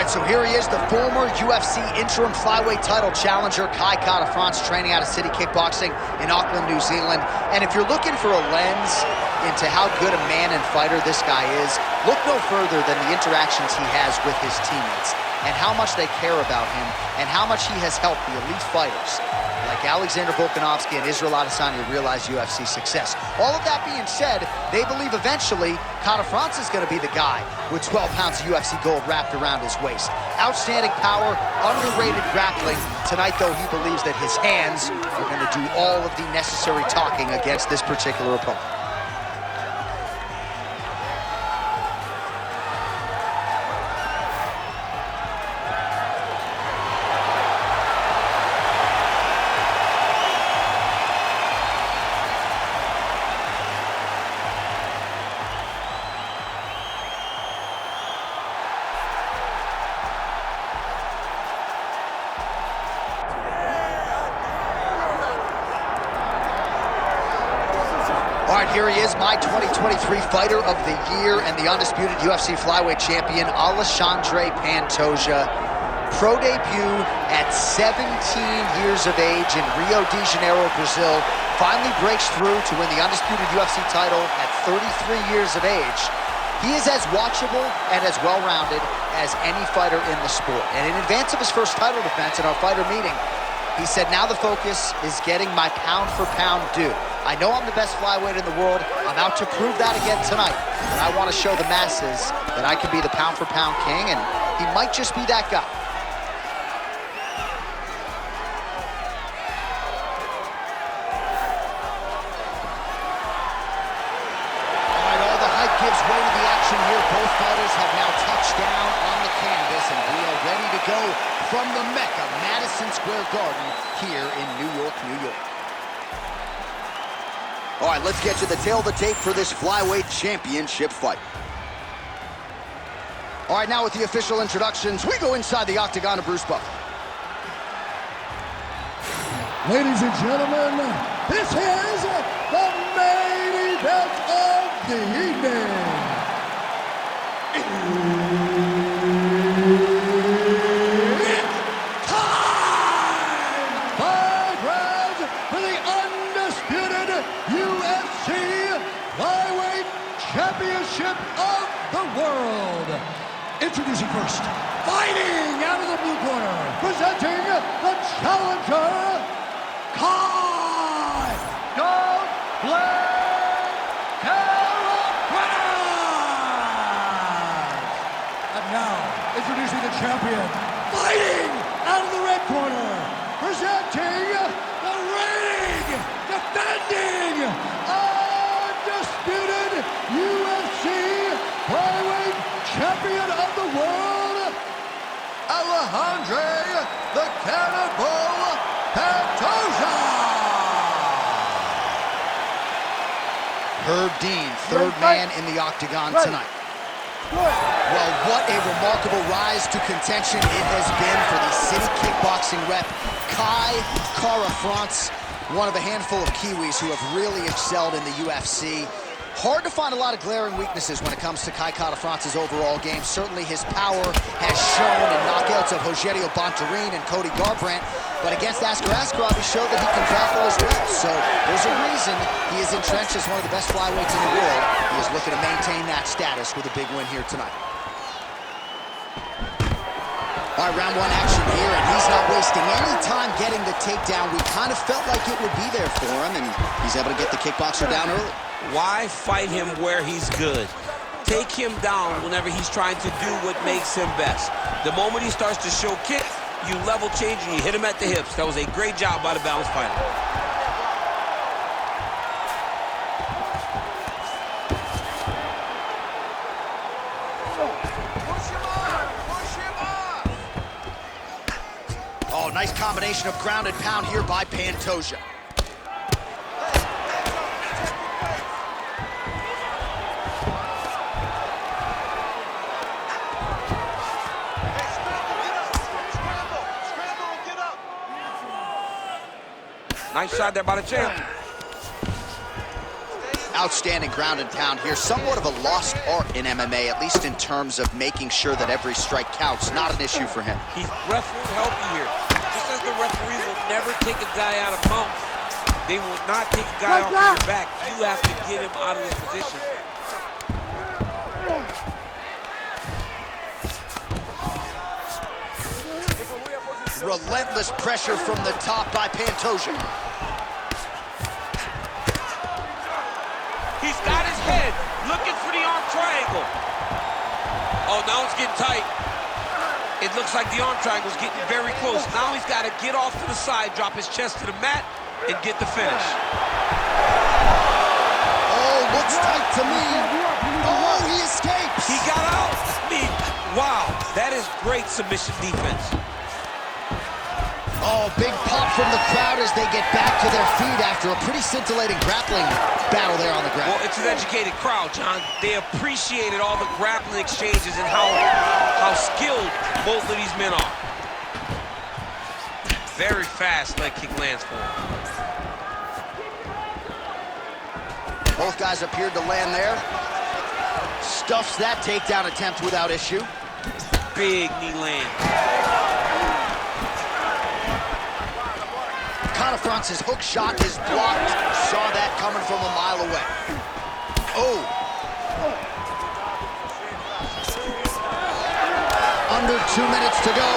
right, so here he is, the former UFC interim flyweight title challenger, Kai France, training out of City Kickboxing in Auckland, New Zealand. And if you're looking for a lens into how good a man and fighter this guy is, look no further than the interactions he has with his teammates and how much they care about him and how much he has helped the elite fighters like Alexandre and Israel Adesanya realize UFC success. All of that being said, they believe eventually France is going to be the guy with 12 pounds of UFC gold wrapped around his waist. Outstanding power, underrated grappling. Tonight, though, he believes that his hands are going to do all of the necessary talking against this particular opponent. All right, here he is, my 2023 Fighter of the Year and the undisputed UFC flyweight champion, Alexandre Pantoja. Pro debut at 17 years of age in Rio de Janeiro, Brazil. Finally breaks through to win the undisputed UFC title at 33 years of age. He is as watchable and as well-rounded as any fighter in the sport. And in advance of his first title defense in our fighter meeting, he said, now the focus is getting my pound-for-pound due. I know I'm the best flyweight in the world. I'm out to prove that again tonight. But I want to show the masses that I can be the pound-for-pound king, and he might just be that guy. All right, all the hype gives way to the action here. Both fighters have now touched down on the canvas, and we are ready to go from the Mecca, Madison Square Garden, here in New York, New York. All right, let's get to the tail of the tape for this flyweight championship fight. All right, now with the official introductions, we go inside the octagon of Bruce Buffer. Ladies and gentlemen, this is the main event of the evening. Championship of the world. Introducing first, fighting out of the blue corner, presenting the challenger, Kai. Don't blame And now, introducing the champion, fighting out of the red corner, presenting the reigning, defending, undisputed UFC flyweight champion of the world, Alexandre the Cannibal Pantoja. Herb Dean, third man in the octagon tonight. Well, what a remarkable rise to contention it has been for the City Kickboxing rep, Kai France, one of a handful of Kiwis who have really excelled in the UFC. Hard to find a lot of glaring weaknesses when it comes to Kai France's overall game. Certainly his power has shown in knockouts of Rogerio Bontorin and Cody Garbrandt, but against Askar Askarov, he showed that he can grapple as well. So there's a reason he is entrenched as one of the best flyweights in the world. He is looking to maintain that status with a big win here tonight. All right, round one action here, and he's not wasting any time getting the takedown. We kind of felt like it would be there for him, and he's able to get the kickboxer down early. Why fight him where he's good? Take him down whenever he's trying to do what makes him best. The moment he starts to show kicks, you level change and you hit him at the hips. That was a great job by the balanced fighter. Oh, nice combination of ground and pound here by Pantoja. Nice shot there by the champ. Outstanding ground and pound here. Somewhat of a lost art in MMA, at least in terms of making sure that every strike counts. Not an issue for him. He's ref will help you here. Just as the referee will never take a guy out of mount, they will not take a guy off of your back. You have to get him out of his position. Relentless pressure from the top by Pantoja. He's got his head looking for the arm triangle. Oh, now it's getting tight. It looks like the arm triangle's getting very close. Now he's got to get off to the side, drop his chest to the mat, and get the finish. Oh, looks tight to me. Oh, he escapes. He got out. I mean, wow, that is great submission defense. Oh, big pop from the crowd as they get back to their feet after a pretty scintillating grappling battle there on the ground. Well, it's an educated crowd, John. They appreciated all the grappling exchanges and how skilled both of these men are. Very fast leg kick lands for him. Both guys appeared to land there. Stuffs that takedown attempt without issue. Big knee land. France's hook shot is blocked. Saw that coming from a mile away. Oh. Under 2 minutes to go.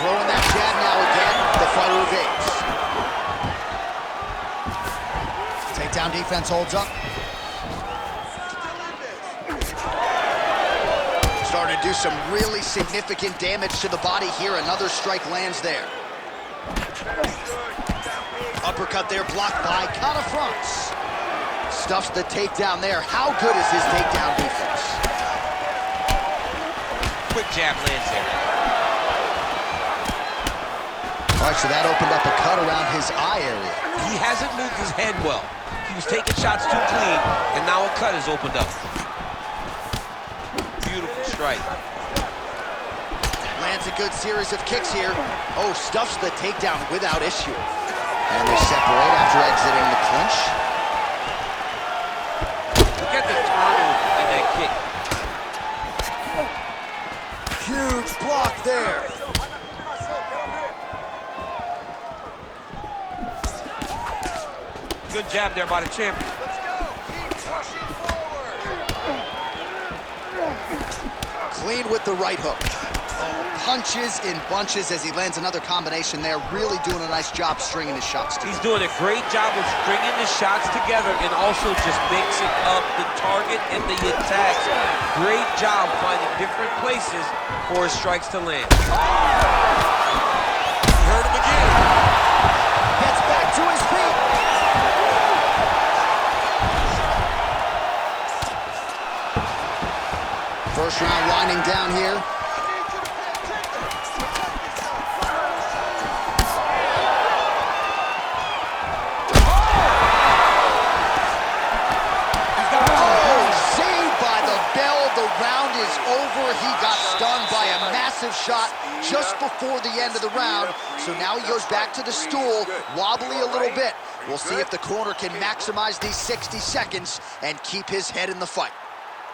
Throwing that jab now again. The fighter evades. Takedown defense holds up. Starting to do some really significant damage to the body here. Another strike lands there. Uppercut there blocked by France. Stuffs the takedown there. How good is his takedown defense? Quick jab lands there. All right, so that opened up a cut around his eye area. He hasn't moved his head well. He was taking shots too clean, and now a cut has opened up. Beautiful strike. Lands a good series of kicks here. Oh, stuffs the takedown without issue. And they separate after exiting the clinch. Look at the turnover in that kick. Huge block there. Good jab there by the champion. Clean with the right hook. Punches in bunches as he lands another combination there. Really doing a nice job stringing his shots together. He's doing a great job of stringing the shots together and also just mixing up the target and the attacks. Great job finding different places for his strikes to land. He hurt him again. Gets back to his feet. First round winding down here. He got stunned by a massive shot just before the end of the round. So now he goes back to the stool, wobbly a little bit. We'll see if the corner can maximize these 60 seconds and keep his head in the fight.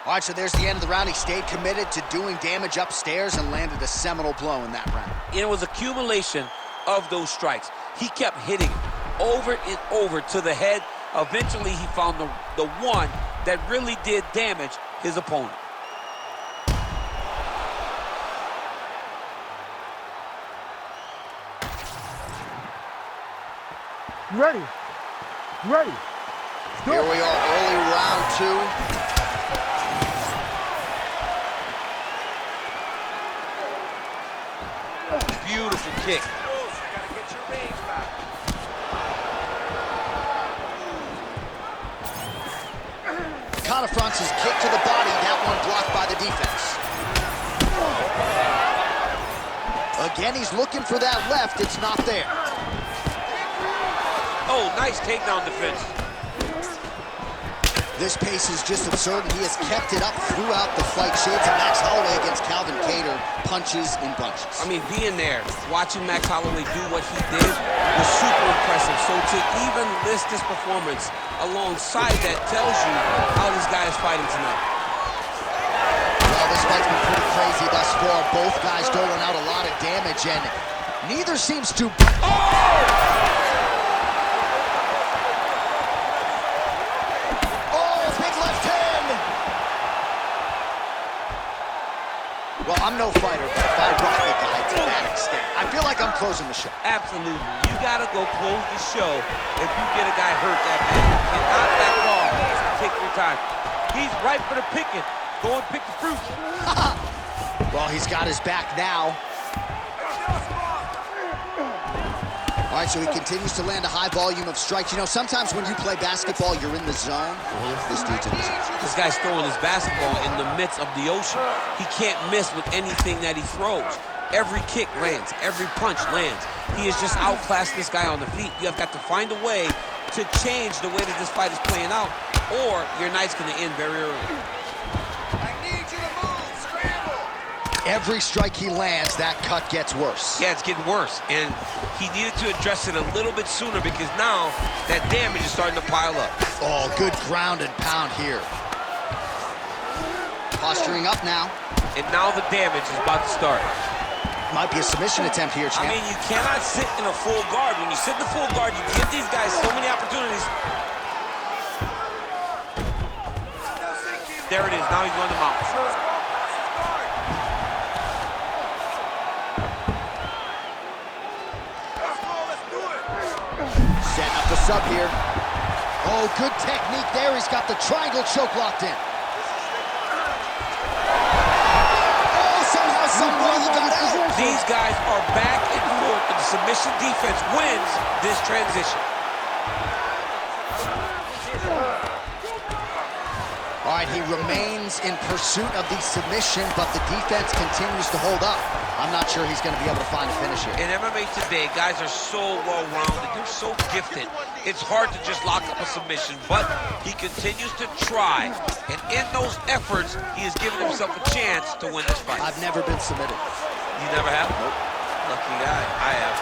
All right, so there's the end of the round. He stayed committed to doing damage upstairs and landed a seminal blow in that round. It was accumulation of those strikes. He kept hitting over and over to the head. Eventually, he found the one that really did damage his opponent. Ready. Ready. Here we are, early round two. Beautiful kick. France's kick to the body, that one blocked by the defense. Again, he's looking for that left, it's not there. Oh, nice takedown defense. This pace is just absurd, and he has kept it up throughout the fight. Shades of Max Holloway against Calvin Kattar, punches in bunches. I mean, being there, watching Max Holloway do what he did was super impressive. So to even list this performance alongside that tells you how this guy is fighting tonight. Well, this fight's been pretty crazy thus far. Both guys doling out a lot of damage, and neither seems to... Well, I'm no fighter, but if I rock the guy to that extent, I feel like I'm closing the show. Absolutely. You gotta go close the show if you get a guy hurt that bad. You cannot back off. Take your time. He's ripe for the picking. Go and pick the fruit. Well, he's got his back now. All right, so he continues to land a high volume of strikes. You know, sometimes when you play basketball, you're in the zone. This dude's in the zone. This guy's throwing his basketball in the midst of the ocean. He can't miss with anything that he throws. Every kick lands. Every punch lands. He has just outclassed this guy on the feet. You have got to find a way to change the way that this fight is playing out, or your night's going to end very early. Every strike he lands, that cut gets worse. Yeah, it's getting worse, and he needed to address it a little bit sooner because now that damage is starting to pile up. Oh, good ground and pound here. Posturing up now. And now the damage is about to start. Might be a submission attempt here, champ. I mean, you cannot sit in a full guard. When you sit in the full guard, you give these guys so many opportunities. There it is. Now he's going to mount. Setting up the sub here. Oh, good technique there. He's got the triangle choke locked in. Oh, somehow, somewhere he got out. These guys are back and forth, but the submission defense wins this transition. All right, he remains in pursuit of the submission, but the defense continues to hold up. I'm not sure he's going to be able to find a finish here. In MMA today, guys are so well-rounded. They're so gifted. It's hard to just lock up a submission, but he continues to try. And in those efforts, he has given himself a chance to win this fight. I've never been submitted. You never have? Nope. Lucky guy. I have.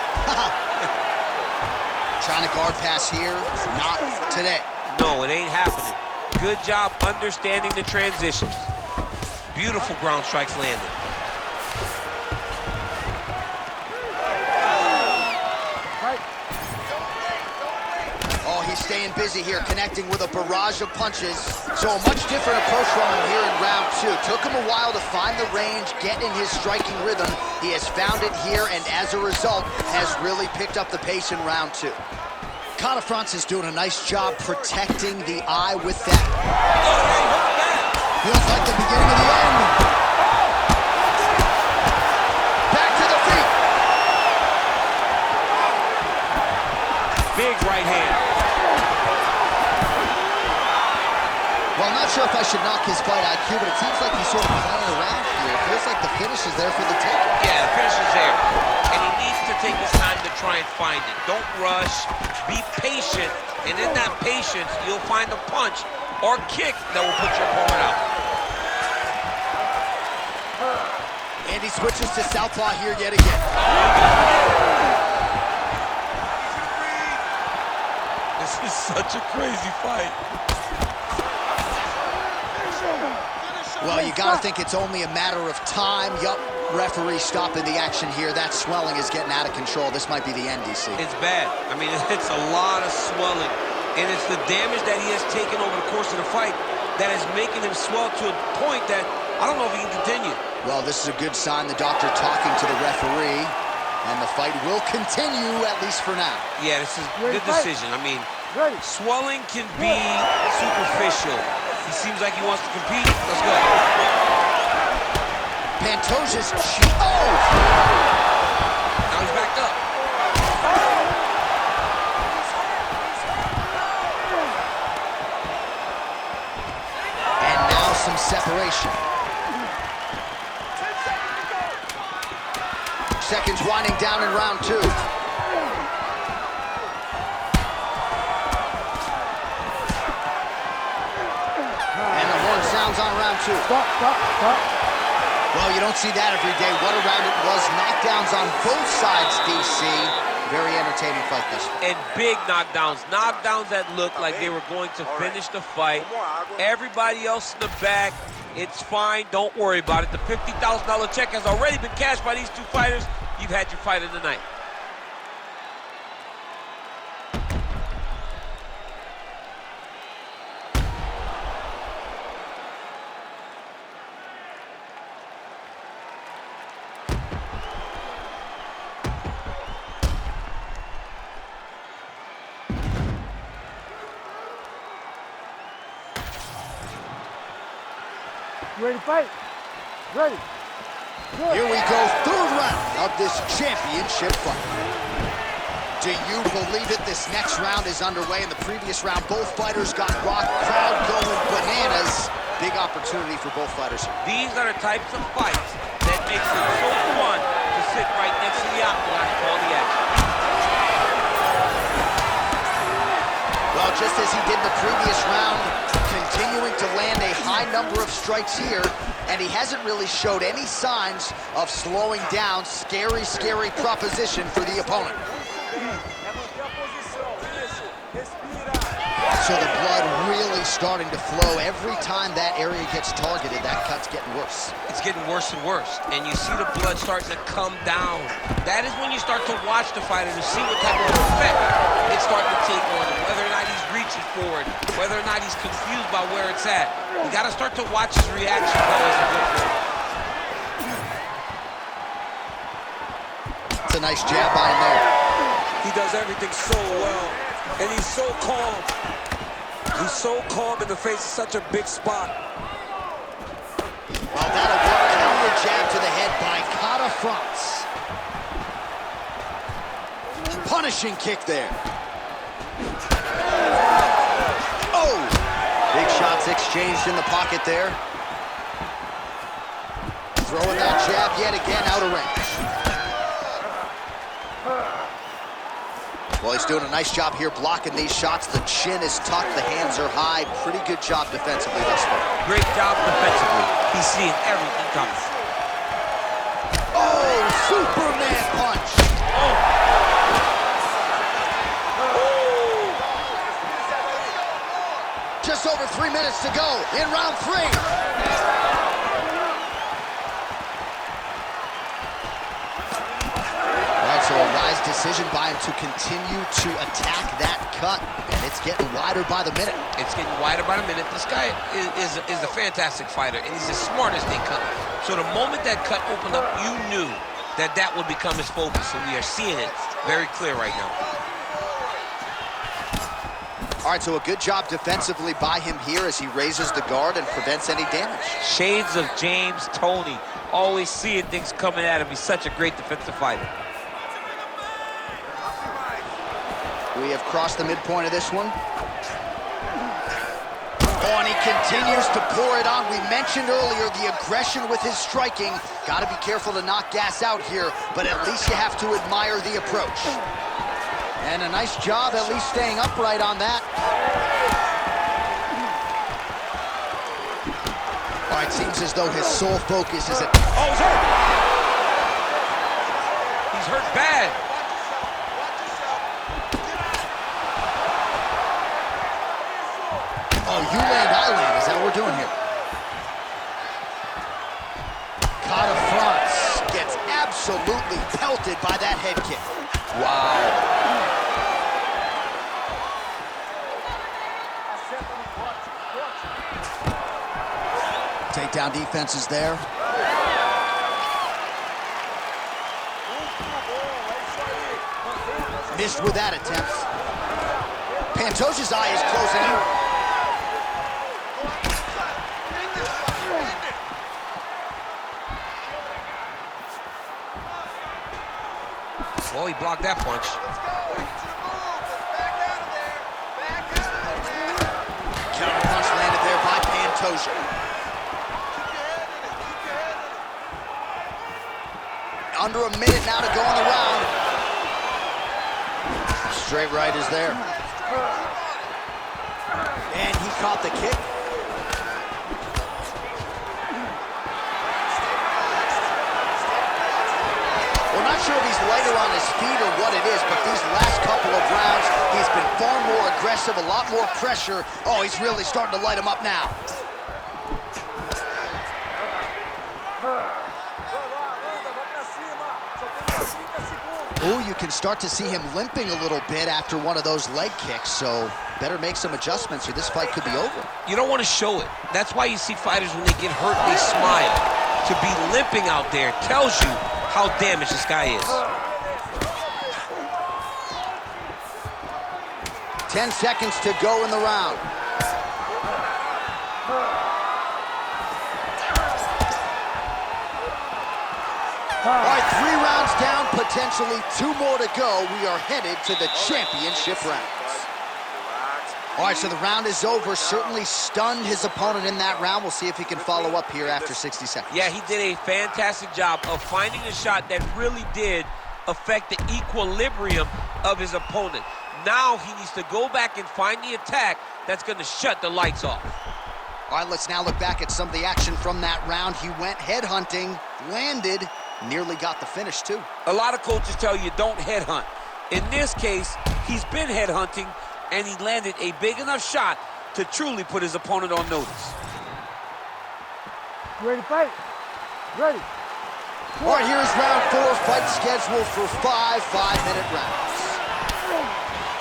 Trying to guard pass here. Not today. No, it ain't happening. Good job understanding the transitions. Beautiful ground strikes landed. Oh, he's staying busy here, connecting with a barrage of punches. So a much different approach from him here in round two. Took him a while to find the range, get in his striking rhythm. He has found it here, and as a result, has really picked up the pace in round two. Conor France is doing a nice job protecting the eye with that. Feels like the beginning of the end. Back to the feet. Big right hand. Well, I'm not sure if I should knock his fight IQ, but it seems like he's sort of playing around here. It feels like the finish is there for the taking. Yeah, the finish is there. And he needs to take his time to try and find it. Don't rush. Be patient. And in that patience, you'll find a punch or kick that will put your opponent out. And he switches to southpaw here yet again. This is such a crazy fight. Well, you gotta think it's only a matter of time. Yup, referee stopping the action here. That swelling is getting out of control. This might be the end, DC. It's bad. I mean, it's a lot of swelling. And it's the damage that he has taken over the course of the fight that is making him swell to a point that I don't know if he can continue. Well, this is a good sign. The doctor talking to the referee. And the fight will continue, at least for now. Yeah, this is a good decision. I mean, swelling can be superficial. He seems like he wants to compete. Let's go. Pantoja's cheek. Oh! Now he's backed up. And now some separation. Seconds winding down in round two. knockdowns on round 2. Stop. Well, you don't see that every day. What a round it was. Knockdowns on both sides, DC. Very entertaining fight this one. And big knockdowns. Knockdowns that looked like they were going to finish the fight. Everybody else in the back, it's fine. Don't worry about it. The $50,000 check has already been cashed by these two fighters. You've had your fight of the night. You ready to fight? Ready. Good. Here we go, third round of this championship fight. Do you believe it? This next round is underway. In the previous round, both fighters got rocked. Crowd going bananas. Big opportunity for both fighters here. These are the types of fights that makes it so fun to sit right next to the octagon and call the action. Well, just as he did in the previous round, continuing to land a high number of strikes here, and he hasn't really showed any signs of slowing down. Scary, scary proposition for the opponent. So the blood really starting to flow. Every time that area gets targeted, that cut's getting worse. It's getting worse and worse, and you see the blood starting to come down. That is when you start to watch the fighter to see what type of effect it's starting to take on him, whether or not he's reaching for it, whether or not he's confused by where it's at. You got to start to watch his reaction now as a good fighter. It's a nice jab by him there. He does everything so well, and he's so calm. He's so calm in the face of such a big spot. Well, that'll work. Counter jab to the head by Kata France. Punishing kick there. Oh! Big shots exchanged in the pocket there. Throwing that jab yet again out of range. Well, he's doing a nice job here blocking these shots. The chin is tucked, the hands are high. Pretty good job defensively thus far. Great job defensively. He's seeing everything coming. Oh, Superman punch. Oh. Just over 3 minutes to go in round 3. So a wise decision by him to continue to attack that cut, and it's getting wider by the minute. It's getting wider by the minute. This guy is a fantastic fighter, and he's as smart as they come. So the moment that cut opened up, you knew that that would become his focus, and we are seeing it very clear right now. All right, so a good job defensively by him here as he raises the guard and prevents any damage. Shades of James Toney, always seeing things coming at him. He's such a great defensive fighter. We have crossed the midpoint of this one. Oh, and he continues to pour it on. We mentioned earlier the aggression with his striking. Got to be careful to not gas out here, but at least you have to admire the approach. And a nice job at least staying upright on that. All right, seems as though his sole focus is at... Oh, he's hurt! He's hurt bad. Oh, you land, I land. Is that what we're doing here? Kata France gets absolutely pelted by that head kick. Wow. Takedown defense is there. Missed with that attempt. Pantoja's eye is closing in. Well, he blocked that punch. Counter punch landed there by Pantoja. Under a minute now to go in the round. Straight right is there. And he caught the kick. I'm not sure if he's lighter on his feet or what it is, but these last couple of rounds, he's been far more aggressive, a lot more pressure. Oh, he's really starting to light him up now. Oh, you can start to see him limping a little bit after one of those leg kicks, so better make some adjustments or this fight could be over. You don't want to show it. That's why you see fighters, when they get hurt, they smile. To be limping out there tells you how damaged this guy is. 10 seconds to go in the round. All right, 3 rounds down, potentially 2 more to go. We are headed to the championship rounds. All right, so the round is over. Certainly stunned his opponent in that round. We'll see if he can follow up here after 60 seconds. Yeah, he did a fantastic job of finding a shot that really did affect the equilibrium of his opponent. Now he needs to go back and find the attack that's going to shut the lights off. All right, let's now look back at some of the action from that round. He went headhunting, landed, nearly got the finish, too. A lot of coaches tell you don't headhunt. In this case, he's been headhunting, and he landed a big enough shot to truly put his opponent on notice. You ready to fight? Ready. All right, here's round 4, fight scheduled for 5 5-minute rounds.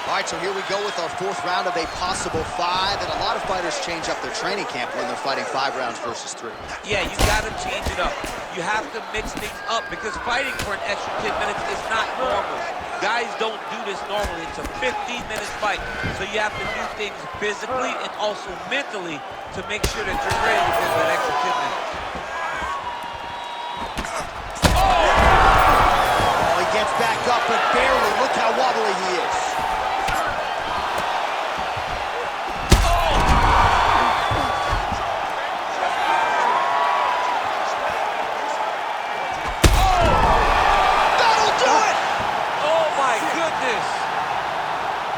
All right, so here we go with our 4th round of a possible 5, and a lot of fighters change up their training camp when they're fighting 5 rounds versus 3. Yeah, you got to change it up. You have to mix things up because fighting for an extra 10 minutes is not normal. Guys don't do this normally. It's a 15-minute fight, so you have to do things physically and also mentally to make sure that you're ready to give that extra 10 minutes. Oh, he gets back up, but barely. Look how wobbly he is.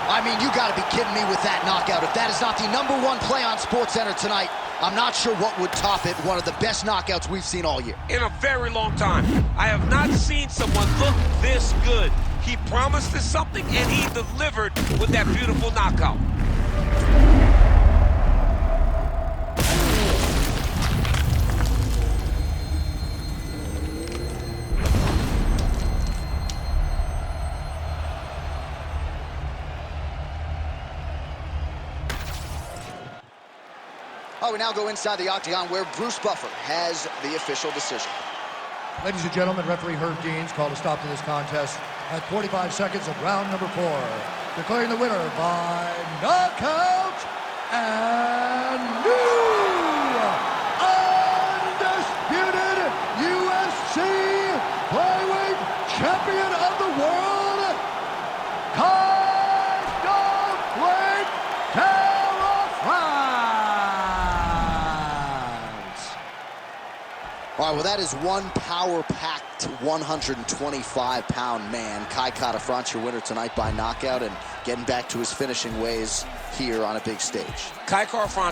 I mean, you gotta be kidding me with that knockout. If that is not the #1 play on SportsCenter tonight, I'm not sure what would top it. One of the best knockouts we've seen all year. In a very long time. I have not seen someone look this good. He promised us something, and he delivered with that beautiful knockout. Oh, we now go inside the octagon where Bruce Buffer has the official decision. Ladies and gentlemen, referee Herb Deans called a stop to this contest at 45 seconds of round number 4, declaring the winner by knockout and new undisputed UFC flyweight champion of the world, Kai All right, well, that is one power-packed 125-pound man. Kai Kara-France, your winner tonight by knockout and getting back to his finishing ways here on a big stage. Kai Kara-France